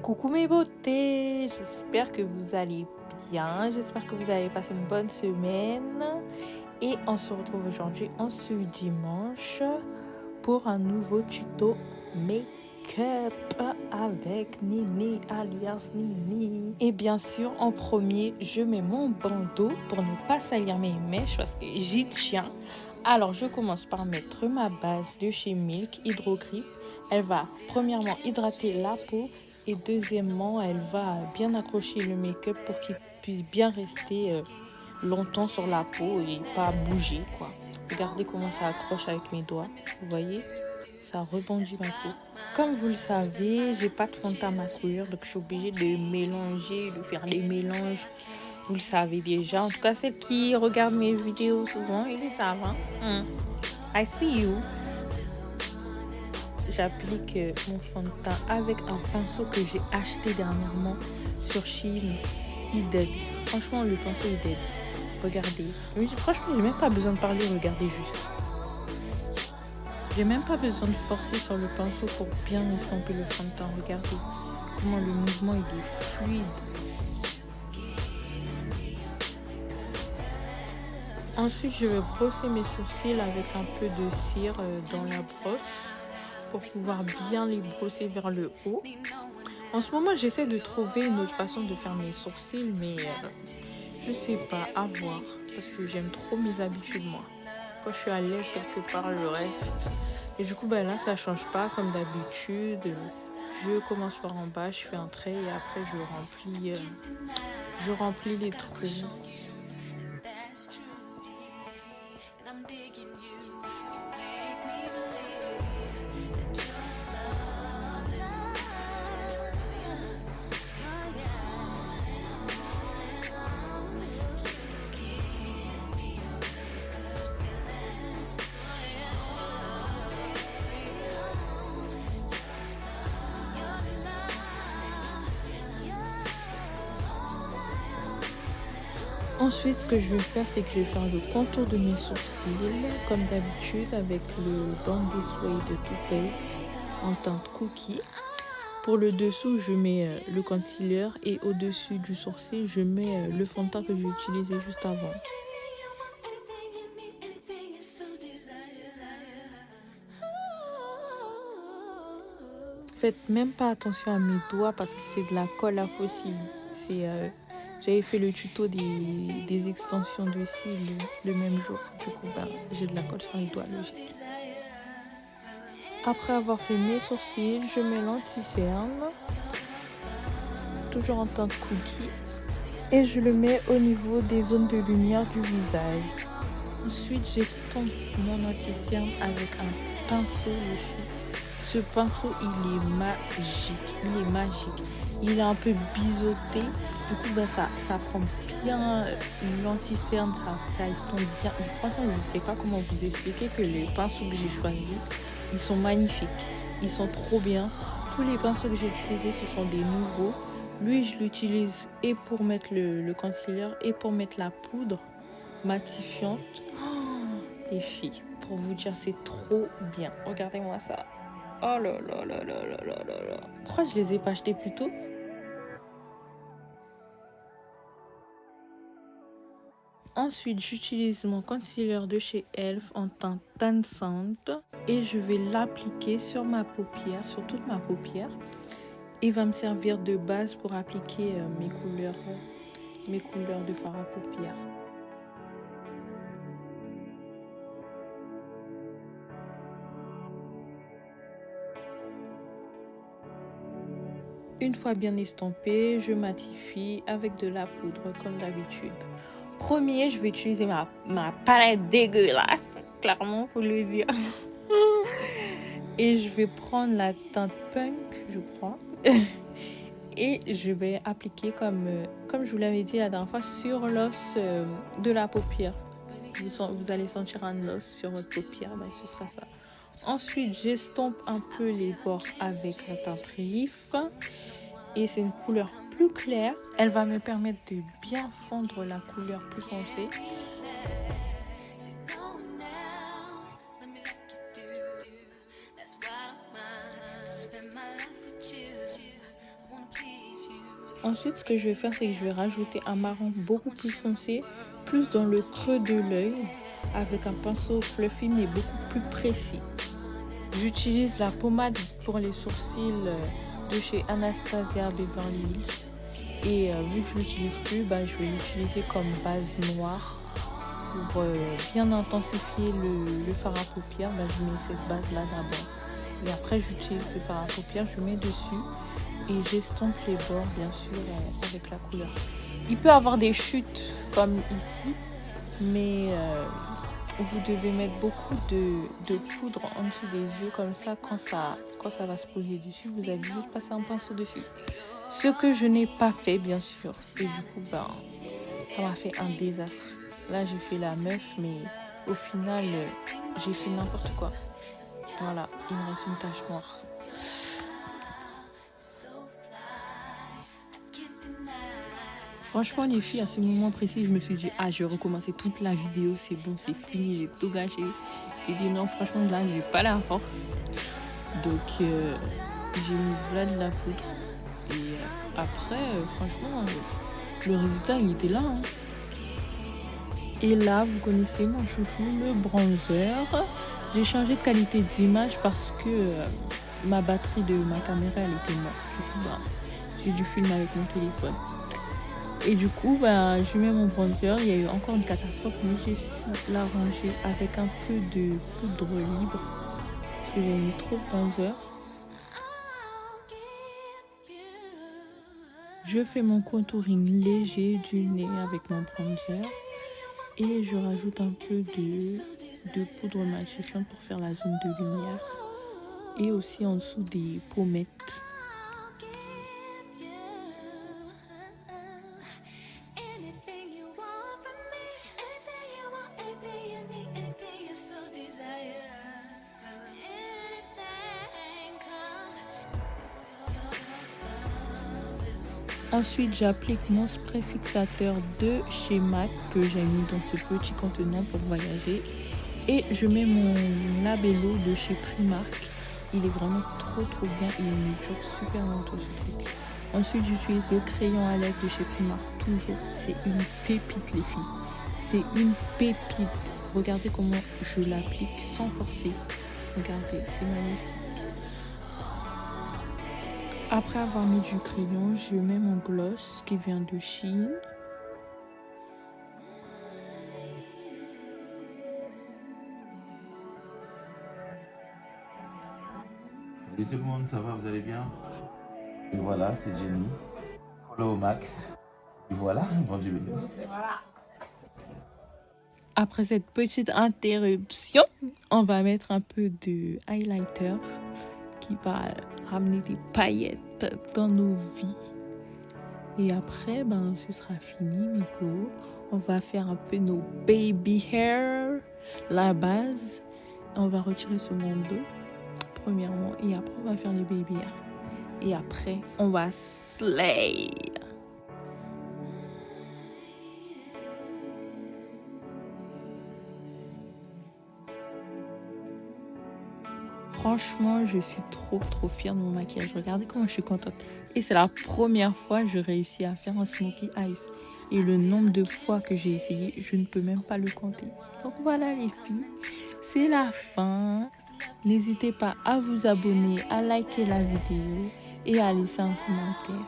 Coucou mes beautés, j'espère que vous allez bien, j'espère que vous avez passé une bonne semaine et on se retrouve aujourd'hui en ce dimanche pour un nouveau tuto make-up avec Nini alias Nini. Et bien sûr, en premier, je mets mon bandeau pour ne pas salir mes mèches parce que j'y tiens. Alors, je commence par mettre ma base de chez Milk Hydro Grip. Elle va premièrement hydrater la peau et deuxièmement, elle va bien accrocher le make-up pour qu'il puisse bien rester longtemps sur la peau et pas bouger, quoi. Regardez comment ça accroche avec mes doigts. Vous voyez? Ça rebondit ma peau. Comme vous le savez, j'ai pas de fond de teint à ma couleur, donc je suis obligée de mélanger, de faire des mélanges. Vous le savez déjà. En tout cas, celles qui regardent mes vidéos souvent, ils le savent. I see you. J'applique mon fond de teint avec un pinceau que j'ai acheté dernièrement sur Shein. Il dead. Franchement, le pinceau est dead. Regardez. Franchement, j'ai même pas besoin de parler. Regardez juste. J'ai même pas besoin de forcer sur le pinceau pour bien estomper le fond de teint. Regardez comment le mouvement il est fluide. Ensuite, je vais brosser mes sourcils avec un peu de cire dans la brosse pour pouvoir bien les brosser vers le haut. En ce moment, j'essaie de trouver une autre façon de faire mes sourcils, mais je sais pas, à voir, parce que j'aime trop mes habitudes, moi. Quand je suis à l'aise quelque part, le reste. Et du coup, là, ça change pas comme d'habitude. Je commence par en bas, je fais un trait et après, je remplis les trous. Ensuite, ce que je vais faire, c'est que je vais faire le contour de mes sourcils, comme d'habitude, avec le Bamboo Sway de Too Faced en teinte cookie. Pour le dessous, je mets le concealer et au-dessus du sourcil, je mets le fond de teint que j'ai utilisé juste avant. Faites même pas attention à mes doigts parce que c'est de la colle à faux cils. J'avais fait le tuto des extensions de cils le même jour. Du coup, j'ai de la colle sur les doigts, logique. Après avoir fait mes sourcils, je mets l'anti-cerne, toujours en teinte cookie, et je le mets au niveau des zones de lumière du visage. Ensuite, j'estompe mon anti-cerne avec un pinceau. Ce pinceau, il est magique. Il est un peu biseauté. Du coup, ça prend bien l'anti-cerne, ça estompe bien. Franchement, je ne sais pas comment vous expliquer que les pinceaux que j'ai choisis, ils sont magnifiques. Ils sont trop bien. Tous les pinceaux que j'ai utilisés, ce sont des nouveaux. Lui, je l'utilise et pour mettre le concealer et pour mettre la poudre matifiante. Les filles, pour vous dire, c'est trop bien. Regardez-moi ça. Oh là là là là là là là là. Pourquoi je les ai pas achetés plus tôt? Ensuite, j'utilise mon concealer de chez Elf en teinte dansante et je vais l'appliquer sur ma paupière, sur toute ma paupière. Il va me servir de base pour appliquer mes couleurs de fard à paupières. Une fois bien estompé, je matifie avec de la poudre comme d'habitude. Premier, je vais utiliser ma palette dégueulasse, clairement, faut le dire. Et je vais prendre la teinte punk, je crois. Et je vais appliquer comme je vous l'avais dit la dernière fois, sur l'os de la paupière. Vous allez sentir un os sur votre paupière, ce sera ça. Ensuite, j'estompe un peu les bords avec la teinte Riff. Et c'est une couleur plus claire. Elle va me permettre de bien fondre la couleur plus foncée. Ensuite, ce que je vais faire, c'est que je vais rajouter un marron beaucoup plus foncé, plus dans le creux de l'œil, avec un pinceau fluffy mais beaucoup plus précis. J'utilise la pommade pour les sourcils de chez Anastasia Beverly Hills. Et vu que je l'utilise plus, je vais l'utiliser comme base noire. Pour bien intensifier le fard à paupières, je mets cette base-là d'abord. Et après, j'utilise le fard à paupières, je mets dessus et j'estompe les bords, bien sûr, avec la couleur. Il peut y avoir des chutes comme ici, mais vous devez mettre beaucoup de poudre en dessous des yeux, comme ça, quand ça va se poser dessus, vous avez juste passé un pinceau dessus. Ce que je n'ai pas fait, bien sûr, et du coup, ça m'a fait un désastre. Là, j'ai fait la meuf, mais au final, j'ai fait n'importe quoi. Voilà, il me reste une tache noire. Franchement, les filles, à ce moment précis, je me suis dit, je vais recommencer toute la vidéo, c'est bon, c'est fini, j'ai tout gâché. J'ai dit non, franchement, là, j'ai pas la force. Donc, j'ai mis voilà de la poudre. Et après, franchement, le résultat, il était là. Hein. Et là, vous connaissez mon chouchou, le bronzer. J'ai changé de qualité d'image parce que ma batterie de ma caméra, elle était morte. Du coup, j'ai dû filmer avec mon téléphone. Et du coup, je mets mon bronzer. Il y a eu encore une catastrophe, mais j'ai su l'arranger avec un peu de poudre libre. Parce que j'avais mis trop de bronzer. Je fais mon contouring léger du nez avec mon bronzer. Et je rajoute un peu de poudre matifiante pour faire la zone de lumière. Et aussi en dessous des pommettes. Ensuite, j'applique mon spray fixateur de chez MAC que j'ai mis dans ce petit contenant pour voyager. Et je mets mon labello de chez Primark. Il est vraiment trop bien et il me dure super longtemps ce truc. Ensuite, j'utilise le crayon à lèvres de chez Primark. Toujours, c'est une pépite les filles. C'est une pépite. Regardez comment je l'applique sans forcer. Regardez, c'est magnifique. Après avoir mis du crayon, je mets mon gloss qui vient de Shein. Salut tout le monde, ça va, vous allez bien? Et voilà, c'est Jenny. Follow Max. Et voilà, vendu le voilà. Après cette petite interruption, on va mettre un peu de highlighter qui va ramener des paillettes dans nos vies. Et après, ce sera fini, Miko. On va faire un peu nos baby hair, la base. On va retirer ce bandeau, premièrement. Et après, on va faire les baby hair. Et après, on va slay. Franchement, je suis trop fière de mon maquillage. Regardez comment je suis contente. Et c'est la première fois que je réussis à faire un smokey eyes. Et le nombre de fois que j'ai essayé, je ne peux même pas le compter. Donc voilà les filles, c'est la fin. N'hésitez pas à vous abonner, à liker la vidéo et à laisser un commentaire.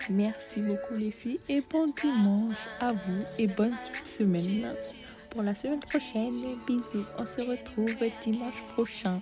Merci beaucoup les filles et bon dimanche à vous et bonne semaine pour la semaine prochaine. Bisous, on se retrouve dimanche prochain.